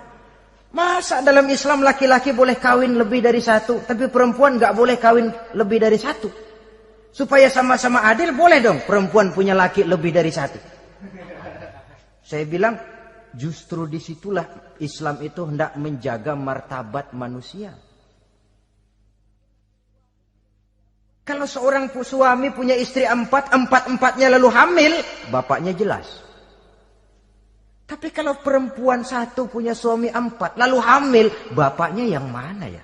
Masa dalam Islam laki-laki boleh kawin lebih dari satu, tapi perempuan enggak boleh kawin lebih dari satu? Supaya sama-sama adil, boleh dong perempuan punya laki lebih dari satu. Saya bilang, justru disitulah Islam itu hendak menjaga martabat manusia. Kalau seorang suami punya istri empat-empatnya lalu hamil, bapaknya jelas. Tapi kalau perempuan satu punya suami 4 lalu hamil, bapaknya yang mana ya?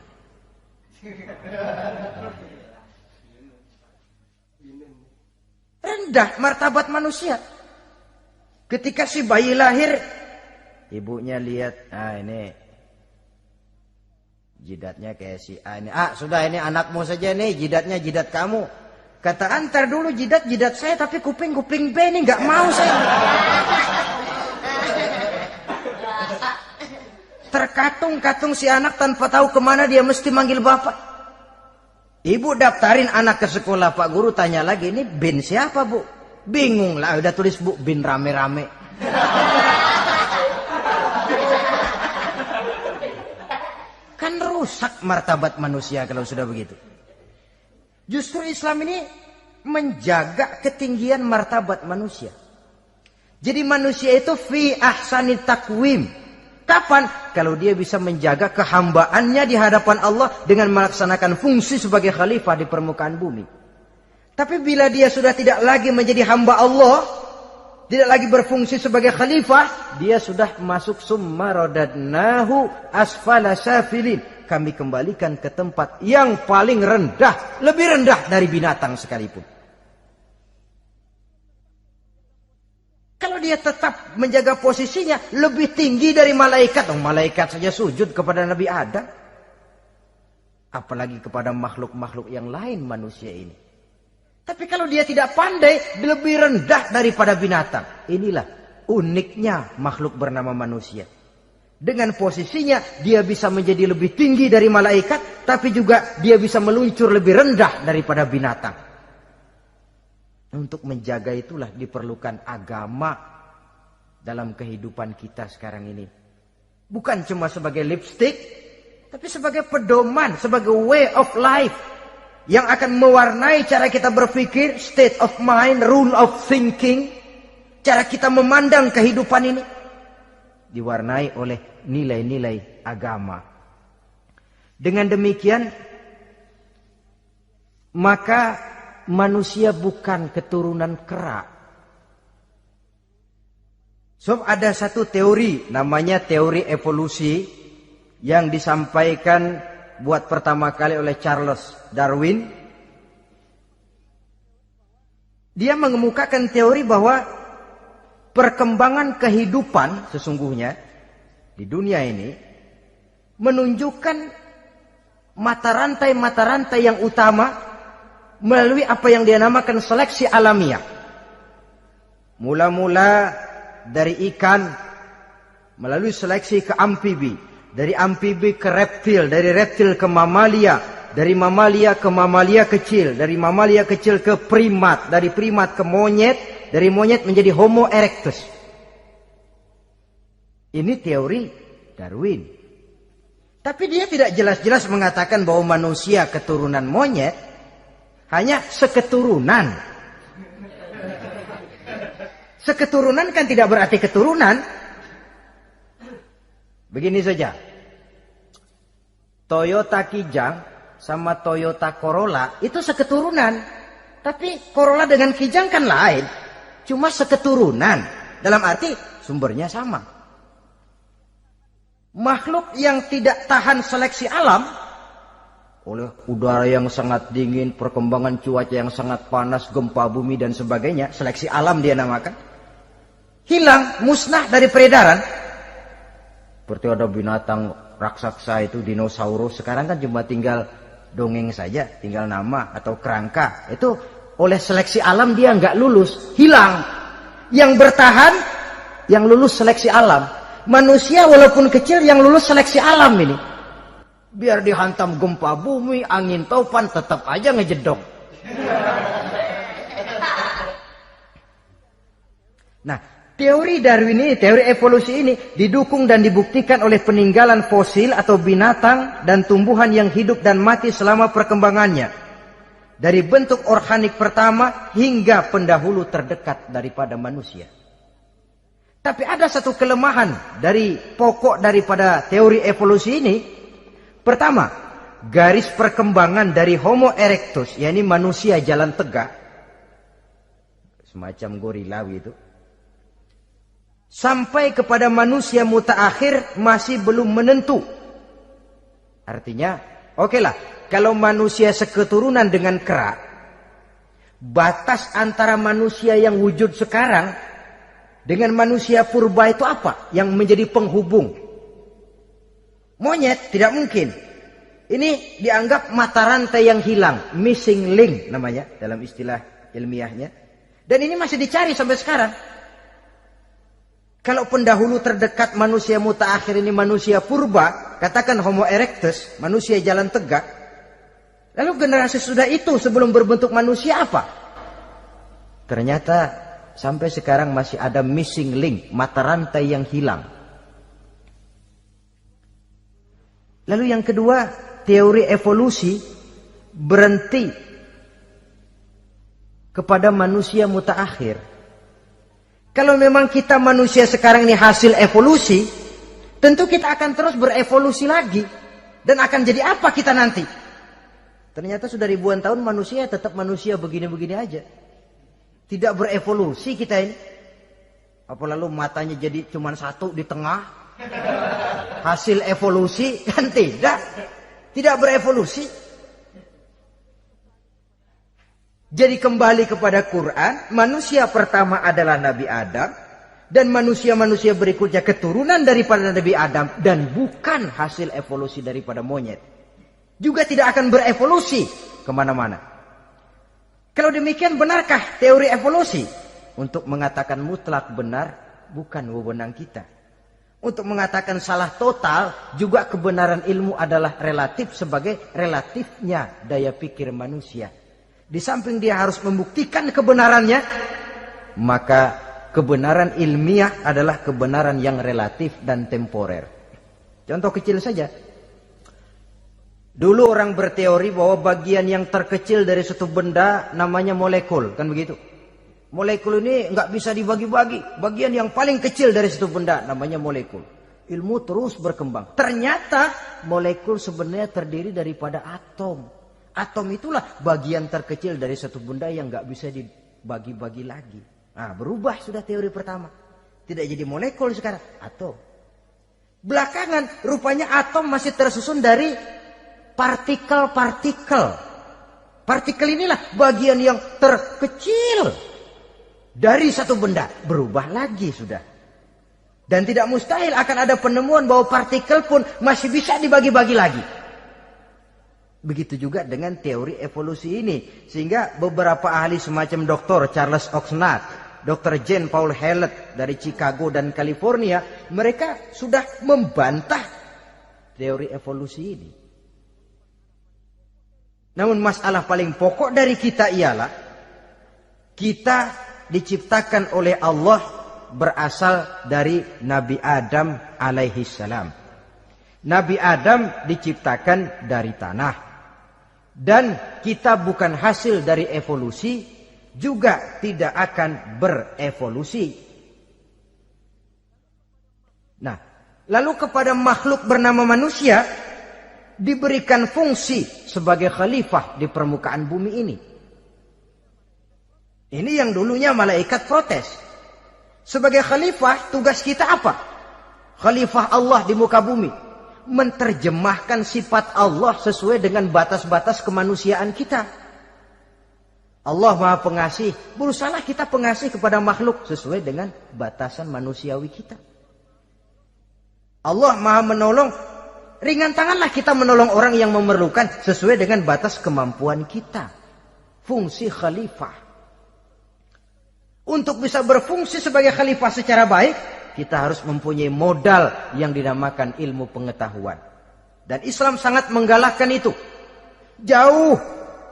Rendah martabat manusia. Ketika si bayi lahir, ibunya lihat, ini jidatnya kayak si A ini. Sudah, ini anakmu saja nih, jidatnya jidat kamu. Kata, antar dulu jidat saya, tapi kuping B ini nggak mau saya. Terkatung-katung si anak tanpa tahu kemana dia mesti manggil bapak. Ibu daftarin anak ke sekolah, Pak Guru tanya lagi, ini bin siapa, Bu? Bingung lah, udah tulis, Bu, bin rame-rame. Kan rusak martabat manusia kalau sudah begitu. Justru Islam ini menjaga ketinggian martabat manusia. Jadi manusia itu fi ahsani takwim, Kapan? Kalau dia bisa menjaga kehambaannya di hadapan Allah dengan melaksanakan fungsi sebagai khalifah di permukaan bumi. Tapi bila dia sudah tidak lagi menjadi hamba Allah, tidak lagi berfungsi sebagai khalifah, dia sudah masuk summa radadnahu asfala safilin. Kami kembalikan ke tempat yang paling rendah, lebih rendah dari binatang sekalipun. Kalau dia tetap menjaga posisinya lebih tinggi dari malaikat. Malaikat saja sujud kepada Nabi Adam. Apalagi kepada makhluk-makhluk yang lain manusia ini. Tapi kalau dia tidak pandai, lebih rendah daripada binatang. Inilah uniknya makhluk bernama manusia. Dengan posisinya dia bisa menjadi lebih tinggi dari malaikat. Tapi juga dia bisa meluncur lebih rendah daripada binatang. Untuk menjaga itulah diperlukan agama dalam kehidupan kita sekarang ini. Bukan cuma sebagai lipstick, tapi sebagai pedoman, sebagai way of life yang akan mewarnai cara kita berpikir, state of mind, rule of thinking, cara kita memandang kehidupan ini diwarnai oleh nilai-nilai agama. Dengan demikian, maka manusia bukan keturunan kera. So, ada satu teori namanya teori evolusi yang disampaikan buat pertama kali oleh Charles Darwin. Dia mengemukakan teori bahwa perkembangan kehidupan sesungguhnya di dunia ini menunjukkan mata rantai yang utama melalui apa yang dia namakan seleksi alamiah. Mula-mula dari ikan melalui seleksi ke amfibi, dari amfibi ke reptil, dari reptil ke mamalia, dari mamalia ke mamalia kecil, dari mamalia kecil ke primat, dari primat ke monyet, dari monyet menjadi Homo erectus. Ini teori Darwin. Tapi dia tidak jelas-jelas mengatakan bahwa manusia keturunan monyet. Hanya seketurunan. Seketurunan kan tidak berarti keturunan. Begini saja. Toyota Kijang sama Toyota Corolla itu seketurunan. Tapi Corolla dengan Kijang kan lain. Cuma seketurunan. Dalam arti sumbernya sama. Makhluk yang tidak tahan seleksi alam oleh udara yang sangat dingin, perkembangan cuaca yang sangat panas, gempa bumi dan sebagainya, seleksi alam dia namakan, hilang, musnah dari peredaran. Seperti ada binatang raksasa itu dinosaurus, sekarang kan cuma tinggal dongeng saja, tinggal nama atau kerangka. Itu oleh seleksi alam dia nggak lulus, hilang. Yang bertahan, yang lulus seleksi alam. Manusia walaupun kecil yang lulus seleksi alam ini. Biar dihantam gempa bumi, angin topan, tetap aja ngejedok. Nah, teori Darwin ini, teori evolusi ini didukung dan dibuktikan oleh peninggalan fosil atau binatang dan tumbuhan yang hidup dan mati selama perkembangannya. Dari bentuk organik pertama hingga pendahulu terdekat daripada manusia. Tapi ada satu kelemahan dari pokok daripada teori evolusi ini. Pertama, garis perkembangan dari Homo erectus, yakni manusia jalan tegak, semacam gorilawi itu, sampai kepada manusia mutaakhir masih belum menentu. Artinya, oke lah, kalau manusia seketurunan dengan kera, batas antara manusia yang wujud sekarang dengan manusia purba itu apa? Yang menjadi penghubung. Monyet tidak mungkin. Ini dianggap mata rantai yang hilang, missing link namanya dalam istilah ilmiahnya. Dan ini masih dicari sampai sekarang. Kalau pendahulu terdekat manusia mutaakhir ini manusia purba, katakan Homo erectus, manusia jalan tegak. Lalu generasi sudah itu sebelum berbentuk manusia apa? Ternyata sampai sekarang masih ada missing link, mata rantai yang hilang. Lalu yang kedua, teori evolusi berhenti kepada manusia mutaakhir. Kalau memang kita manusia sekarang ini hasil evolusi, tentu kita akan terus berevolusi lagi. Dan akan jadi apa kita nanti? Ternyata sudah ribuan tahun manusia tetap manusia begini-begini aja. Tidak berevolusi kita ini. Apa lalu matanya jadi cuma satu di tengah? Hasil evolusi? Kan tidak. Tidak berevolusi. Jadi kembali kepada Quran, manusia pertama adalah Nabi Adam. Dan manusia-manusia berikutnya keturunan daripada Nabi Adam. Dan bukan hasil evolusi daripada monyet. Juga tidak akan berevolusi kemana-mana. Kalau demikian benarkah teori evolusi? Untuk mengatakan mutlak benar bukan wewenang kita. Untuk mengatakan salah total juga kebenaran ilmu adalah relatif sebagai relatifnya daya pikir manusia. Di samping dia harus membuktikan kebenarannya, maka kebenaran ilmiah adalah kebenaran yang relatif dan temporer. Contoh kecil saja. Dulu orang berteori bahwa bagian yang terkecil dari suatu benda namanya molekul, kan begitu? Molekul ini nggak bisa dibagi-bagi. Bagian yang paling kecil dari suatu benda namanya molekul. Ilmu terus berkembang. Ternyata molekul sebenarnya terdiri daripada atom. Atom itulah bagian terkecil dari suatu benda yang nggak bisa dibagi-bagi lagi. Nah, berubah sudah teori pertama. Tidak jadi molekul sekarang, atom. Belakangan rupanya atom masih tersusun dari partikel-partikel. Partikel inilah bagian yang terkecil dari satu benda. Berubah lagi sudah. Dan tidak mustahil akan ada penemuan bahwa partikel pun masih bisa dibagi-bagi lagi. Begitu juga dengan teori evolusi ini. Sehingga beberapa ahli semacam Dr. Charles Oxnard, Dr. Jane Paul Hallett dari Chicago dan California, mereka sudah membantah teori evolusi ini. Namun masalah paling pokok dari kita ialah kita diciptakan oleh Allah berasal dari Nabi Adam alaihi salam. Nabi Adam diciptakan dari tanah. Dan kita bukan hasil dari evolusi, juga tidak akan berevolusi. Nah, lalu kepada makhluk bernama manusia diberikan fungsi sebagai khalifah di permukaan bumi ini. Ini yang dulunya malaikat protes. Sebagai khalifah, tugas kita apa? Khalifah Allah di muka bumi. Menerjemahkan sifat Allah sesuai dengan batas-batas kemanusiaan kita. Allah Maha Pengasih. Berusahalah kita pengasih kepada makhluk sesuai dengan batasan manusiawi kita. Allah Maha Menolong. Ringan tanganlah kita menolong orang yang memerlukan sesuai dengan batas kemampuan kita. Fungsi khalifah. Untuk bisa berfungsi sebagai khalifah secara baik, kita harus mempunyai modal yang dinamakan ilmu pengetahuan. Dan Islam sangat menggalakkan itu. Jauh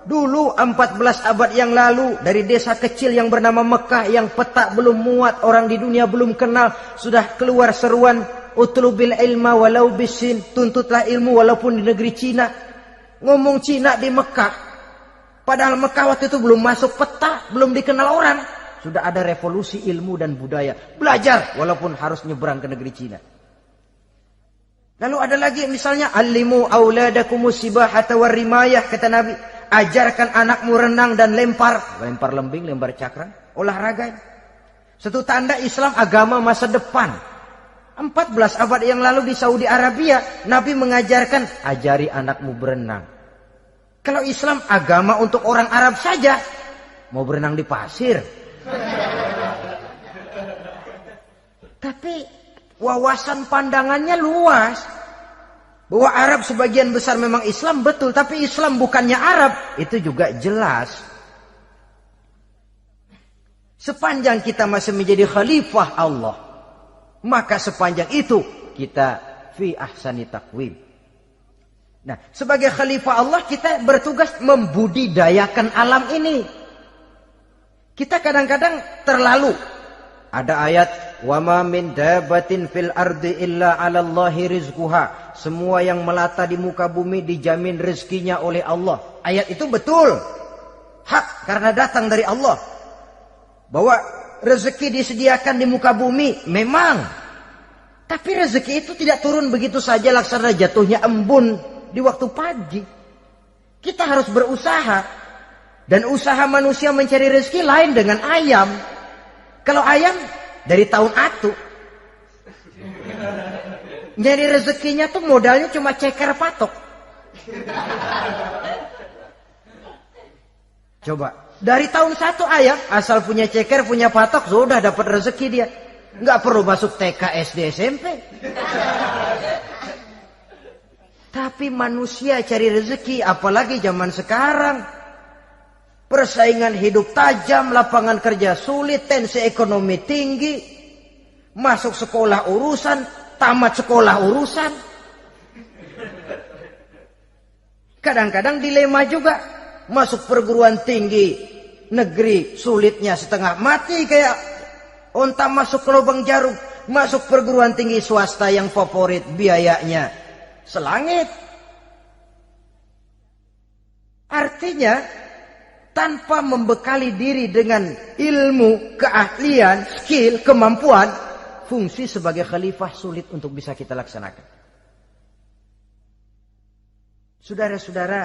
dulu 14 abad yang lalu, dari desa kecil yang bernama Mekah yang peta belum muat, orang di dunia belum kenal, sudah keluar seruan utlubil ilma walau bisin, tuntutlah ilmu walaupun di negeri Cina. Ngomong Cina di Mekah, padahal Mekah waktu itu belum masuk peta, belum dikenal orang. Sudah ada revolusi ilmu dan budaya. Belajar walaupun harus nyebrang ke negeri Cina. Lalu ada lagi misalnya allimu auladakumus sibahata warrimayah, kata Nabi. Ajarkan anakmu renang dan lempar. Lempar lembing, lempar cakram. Olahraga. Satu tanda Islam agama masa depan. 14 abad yang lalu di Saudi Arabia, Nabi mengajarkan ajari anakmu berenang. Kalau Islam agama untuk orang Arab saja, mau berenang di pasir. Tapi wawasan pandangannya luas. Bahwa Arab sebagian besar memang Islam, betul. Tapi Islam bukannya Arab, itu juga jelas. Sepanjang kita masih menjadi khalifah Allah, maka sepanjang itu kita fi ahsani taqwim. Nah, sebagai khalifah Allah kita bertugas membudidayakan alam ini. Kita kadang-kadang terlalu. Ada ayat, wa ma min dabatin fil ardi illa 'alallahi rizquha. Semua yang melata di muka bumi dijamin rezekinya oleh Allah. Ayat itu betul. Hak karena datang dari Allah. Bahwa rezeki disediakan di muka bumi memang. Tapi rezeki itu tidak turun begitu saja laksana jatuhnya embun di waktu pagi. Kita harus berusaha. Dan usaha manusia mencari rezeki lain dengan ayam. Kalau ayam dari tahun atu. Nyari rezekinya tuh modalnya cuma ceker patok. Coba. Dari tahun 1 ayam asal punya ceker, punya patok, sudah dapat rezeki dia. Nggak perlu masuk TK, SD, SMP. Tapi manusia cari rezeki, apalagi zaman sekarang. Persaingan hidup tajam, lapangan kerja sulit, tensi ekonomi tinggi. Masuk sekolah urusan, tamat sekolah urusan. Kadang-kadang dilema juga. Masuk perguruan tinggi negeri sulitnya setengah mati kayak onta masuk ke lubang jarum. Masuk perguruan tinggi swasta yang favorit biayanya selangit. Artinya tanpa membekali diri dengan ilmu, keahlian, skill, kemampuan, fungsi sebagai khalifah sulit untuk bisa kita laksanakan. Saudara-saudara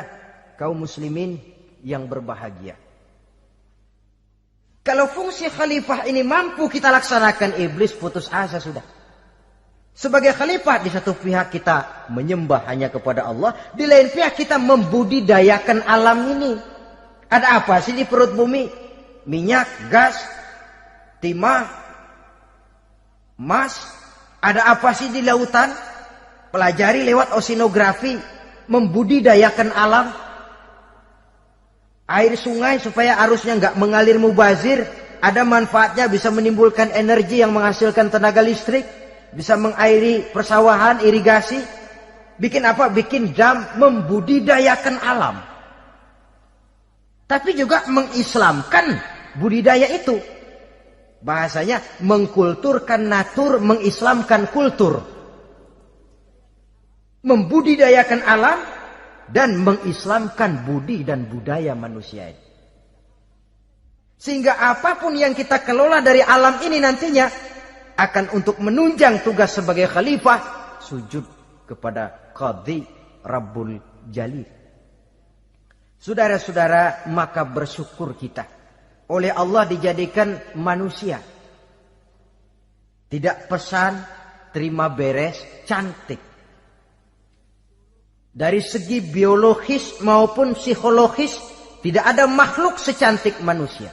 kaum muslimin yang berbahagia. Kalau fungsi khalifah ini mampu kita laksanakan, iblis putus asa sudah. Sebagai khalifah di satu pihak kita menyembah hanya kepada Allah, di lain pihak kita membudidayakan alam ini. Ada apa sih di perut bumi? Minyak, gas, timah, emas. Ada apa sih di lautan? Pelajari lewat oceanografi, membudidayakan alam. Air sungai supaya arusnya nggak mengalir mubazir. Ada manfaatnya, bisa menimbulkan energi yang menghasilkan tenaga listrik. Bisa mengairi persawahan, irigasi. Bikin apa? Bikin dam, membudidayakan alam. Tapi juga mengislamkan budidaya itu. Bahasanya mengkulturkan natur, mengislamkan kultur. Membudidayakan alam dan mengislamkan budi dan budaya manusia ini. Sehingga apapun yang kita kelola dari alam ini nantinya akan untuk menunjang tugas sebagai khalifah, sujud kepada Qadhi Rabbul Jalil. Saudara-saudara, maka bersyukur kita. Oleh Allah dijadikan manusia. Tidak pesan, terima beres, cantik. Dari segi biologis maupun psikologis, tidak ada makhluk secantik manusia.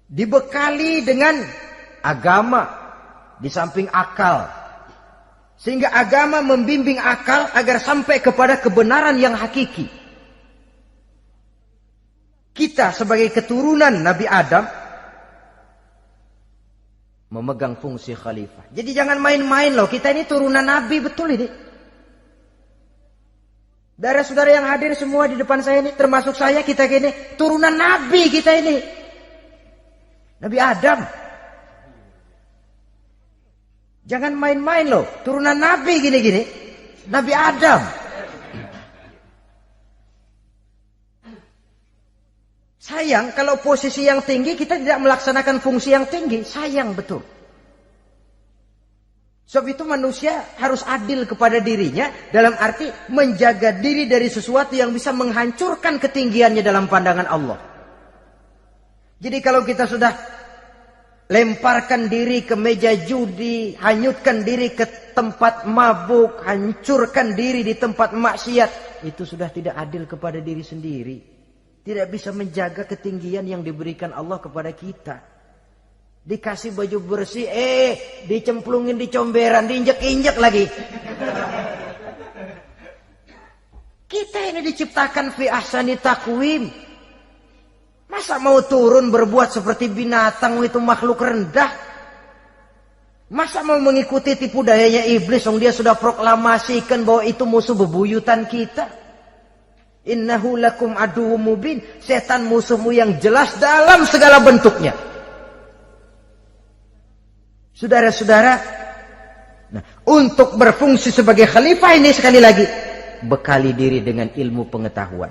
Dibekali dengan agama, di samping akal. Sehingga agama membimbing akal agar sampai kepada kebenaran yang hakiki. Kita sebagai keturunan Nabi Adam memegang fungsi khalifah. Jadi jangan main-main loh. Kita ini turunan Nabi, betul ini. Saudara-saudara yang hadir semua di depan saya ini, termasuk saya, kita gini, turunan Nabi kita ini. Nabi Adam. Jangan main-main loh. Turunan Nabi gini-gini. Nabi Adam. Sayang kalau posisi yang tinggi kita tidak melaksanakan fungsi yang tinggi. Sayang betul. Sebab itu manusia harus adil kepada dirinya. Dalam arti menjaga diri dari sesuatu yang bisa menghancurkan ketinggiannya dalam pandangan Allah. Jadi kalau kita sudah lemparkan diri ke meja judi, hanyutkan diri ke tempat mabuk, hancurkan diri di tempat maksiat, itu sudah tidak adil kepada diri sendiri. Tidak bisa menjaga ketinggian yang diberikan Allah kepada kita. Dikasih baju bersih, dicemplungin di comberan, diinjek-injek lagi. Kita ini diciptakan fi ahsani taqwim. Masa mau turun berbuat seperti binatang, itu makhluk rendah? Masa mau mengikuti tipu dayanya iblis, dia sudah proklamasikan bahwa itu musuh bebuyutan kita? Innahu lakum aduwwum mubin. Setan musuhmu yang jelas dalam segala bentuknya. Saudara-saudara, nah, untuk berfungsi sebagai khalifah ini sekali lagi, bekali diri dengan ilmu pengetahuan.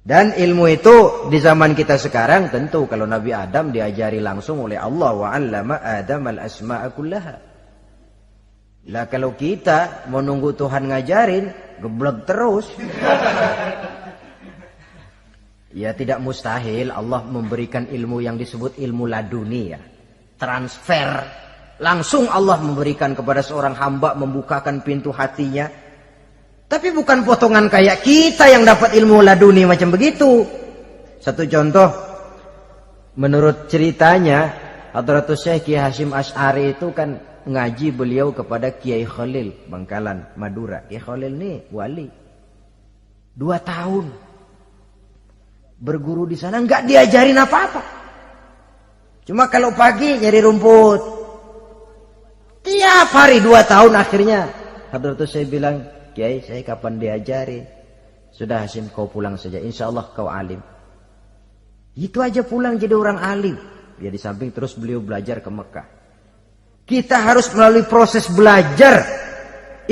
Dan ilmu itu di zaman kita sekarang tentu kalau Nabi Adam diajari langsung oleh Allah, wa 'allama Adam al-asma'a kullaha. Lah kalau kita mau nunggu Tuhan ngajarin, geblek terus. Ya tidak mustahil Allah memberikan ilmu yang disebut ilmu laduni ya. Transfer. Langsung Allah memberikan kepada seorang hamba, membukakan pintu hatinya. Tapi bukan potongan kayak kita yang dapat ilmu laduni macam begitu. Satu contoh, menurut ceritanya, Hadratus Syekh Kiai Hasyim Asy'ari itu kan ngaji beliau kepada Kiai Khalil Bangkalan, Madura. Kiai Khalil ini wali. 2 tahun berguru di sana, nggak diajarin apa-apa. Cuma kalau pagi nyari rumput. Tiap hari 2 tahun akhirnya Hadratus Syekh bilang, Kiai, saya kapan diajari? Sudah Hasyim, kau pulang saja. Insya Allah kau alim. Itu aja pulang jadi orang alim. Ya di samping terus beliau belajar ke Mekah. Kita harus melalui proses belajar.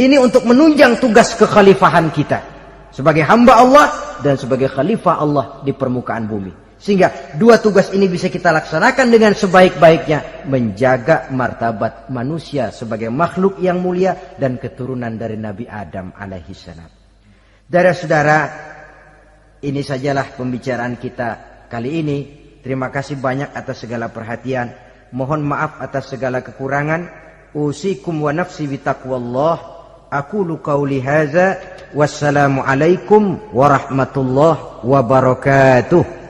Ini untuk menunjang tugas kekhalifahan kita. Sebagai hamba Allah dan sebagai khalifah Allah di permukaan bumi. Sehingga 2 tugas ini bisa kita laksanakan dengan sebaik-baiknya. Menjaga martabat manusia sebagai makhluk yang mulia dan keturunan dari Nabi Adam alaihissalam. Saudara-saudara, ini sajalah pembicaraan kita kali ini. Terima kasih banyak atas segala perhatian. Mohon maaf atas segala kekurangan. Usikum wa nafsi bitaqwallah. Aqulu qauli hadza. Wassalamu alaikum warahmatullahi wabarakatuh.